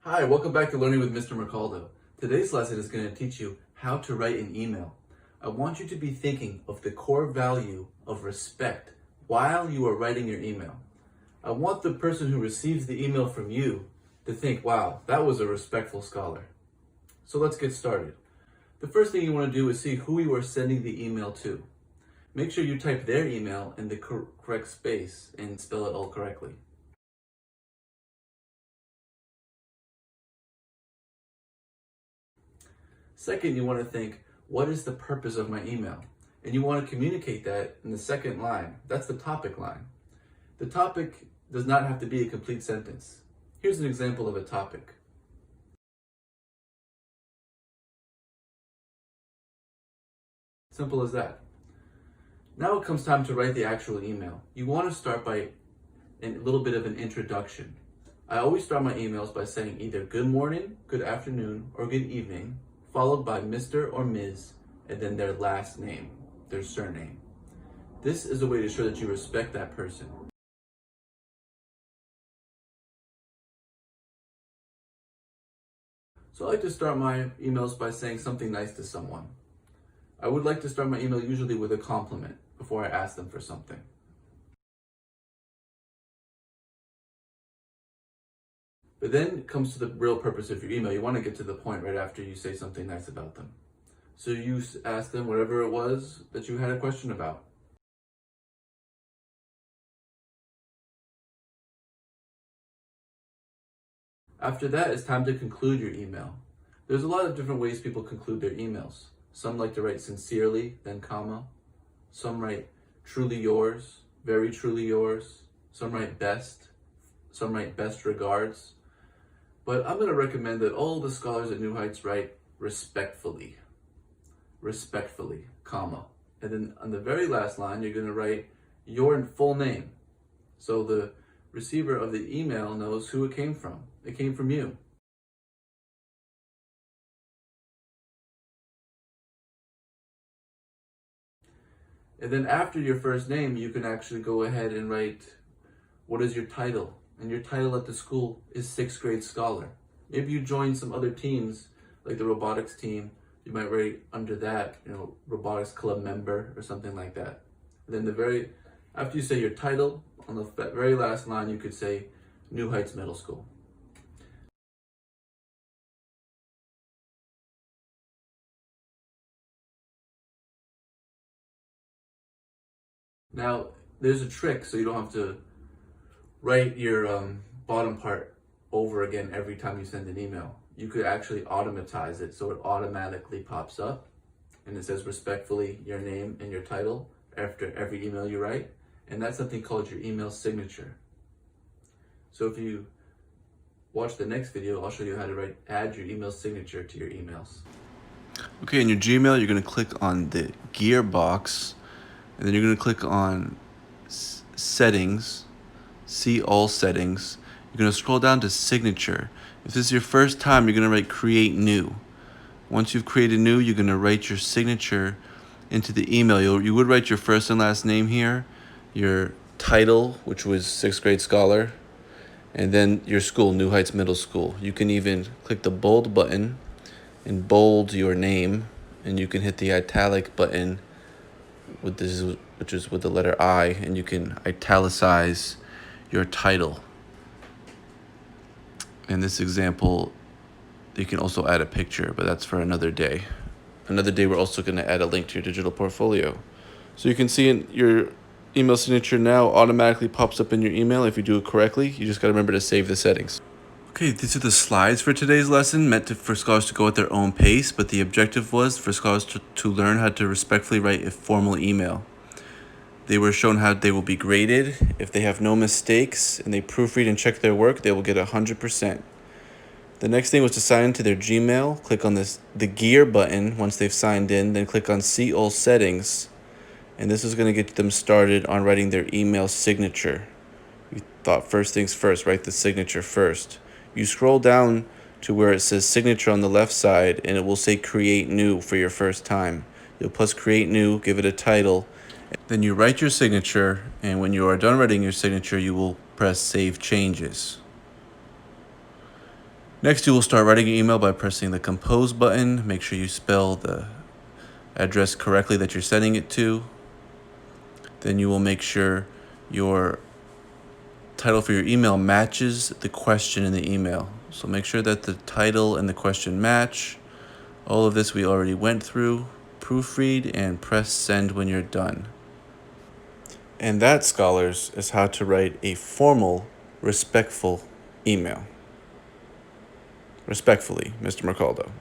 Hi, welcome back to Learning with Mr. Mercaldo. Today's lesson is going to teach you how to write an email. I want you to be thinking of the core value of respect while you are writing your email. I want the person who receives the email from you to think, wow, that was a respectful scholar. So let's get started. The first thing you want to do is see who you are sending the email to. Make sure you type their email in the correct space and spell it all correctly. Second, you want to think, what is the purpose of my email? And you want to communicate that in the second line. That's the topic line. The topic does not have to be a complete sentence. Here's an example of a topic. Simple as that. Now it comes time to write the actual email. You want to start by a little bit of an introduction. I always start my emails by saying either good morning, good afternoon, or good evening, followed by Mr. or Ms., and then their last name, their surname. This is a way to show that you respect that person. So I like to start my emails by saying something nice to someone. I would like to start my email usually with a compliment before I ask them for something. But then it comes to the real purpose of your email. You want to get to the point right after you say something nice about them. So you ask them whatever it was that you had a question about. After that, it's time to conclude your email. There's a lot of different ways people conclude their emails. Some like to write sincerely, then comma. Some write truly yours, very truly yours. Some write best. Some write best regards. But I'm going to recommend that all the scholars at New Heights write respectfully, comma. And then on the very last line, you're going to write your full name. So the receiver of the email knows who it came from. It came from you. And then after your first name, you can actually go ahead and write, what is your title? And your title at the school is 6th grade scholar. Maybe you join some other teams, like the robotics team. You might write under that, robotics club member or something like that. And then after you say your title, on the very last line, you could say New Heights Middle School. Now, there's a trick so you don't have to write your bottom part over again every time you send an email. You could actually automatize it so it automatically pops up and it says respectfully your name and your title after every email you write. And that's something called your email signature. So if you watch the next video, I'll show you how to add your email signature to your emails. Okay, in your Gmail, you're going to click on the gear box, and then you're going to click on settings, see all settings. You're going to scroll down to signature. If this is your first time, you're going to write create new. Once you've created new, you're going to write your signature into the email. You would write your first and last name here, your title, which was 6th grade scholar, and then your school, New Heights Middle School. You can even click the bold button and bold your name, and you can hit the italic button which is with the letter I, and you can italicize your title. In this example, you can also add a picture, but that's for another day. Another day, we're also going to add a link to your digital portfolio. So you can see in your email signature now automatically pops up in your email if you do it correctly. You just got to remember to save the settings. Okay, these are the slides for today's lesson, for scholars to go at their own pace, but the objective was for scholars to learn how to respectfully write a formal email. They were shown how they will be graded. If they have no mistakes and they proofread and check their work, they will get 100%. The next thing was to sign into their Gmail. Click on the gear button once they've signed in, then click on see all settings. And this is going to get them started on writing their email signature. We thought first things first, write the signature first. You scroll down to where it says signature on the left side, and it will say create new for your first time. You'll press create new, give it a title, then you write your signature, and when you are done writing your signature, you will press save changes. Next, you will start writing your email by pressing the compose button. Make sure you spell the address correctly that you're sending it to. Then you will make sure your title for your email matches the question in the email. So make sure that the title and the question match. All of this we already went through. Proofread and press send when you're done. And that, scholars, is how to write a formal, respectful email. Respectfully, Mr. Mercaldo.